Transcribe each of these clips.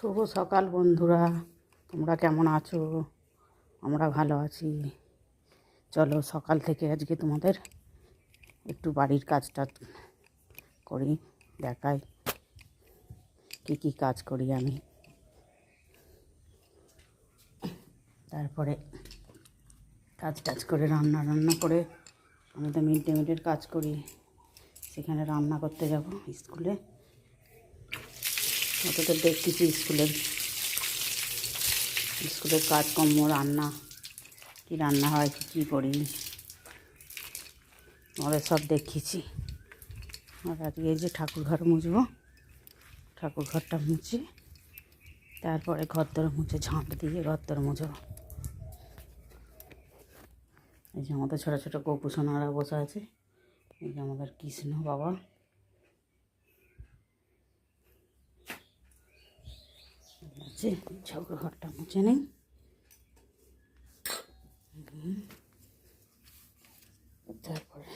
শুভ সকাল বন্ধুরা, তোমরা কেমন আছো? আমরা ভালো আছি। চলো সকাল থেকে আজকে তোমাদের একটু বাড়ির কাজটা করি, দেখাই কি কি কাজ করি আমি। তারপরে কাজ করে রান্না করে আমি তো মিড ডে মিলের কাজ করি, সেখানে রান্না করতে যাব স্কুলে। ওটা তো দেখতেছি স্কুলের কাজকর্ম, রান্না কী রান্না হয়, কী করি আমাদের সব দেখিয়েছি। আর আজকে এই যে ঠাকুরঘর মুছবো, ঠাকুরঘরটা মুছে তারপরে ঘরদোর মুছে ঝাঁট দিয়ে ঘরদোর মুছবো। এই যে আমাদের ছোটো ছোটো গোপুসোনারা বসে আছে, এই যে আমাদের কৃষ্ণ বাবা। আছে ঠাকুরঘরটা মুছে নেই। তারপরে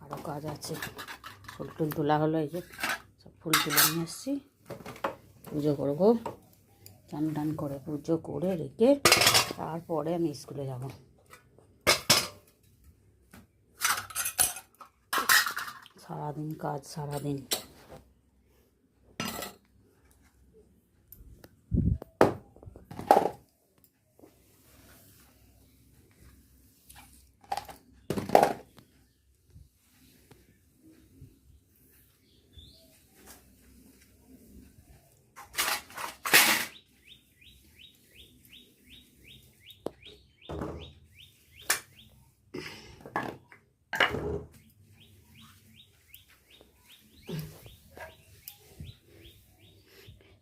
আরও কাজ আছে, ফুল টুল তোলা হলো, এই যে সব ফুল তুলে নিয়ে এসেছি। পুজো করবো, চান টান করে পুজো করে রেখে তারপরে আমি স্কুলে যাব। সারাদিন কাজ, সারাদিন।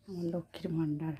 আমার লক্ষ্মীর ভাণ্ডার।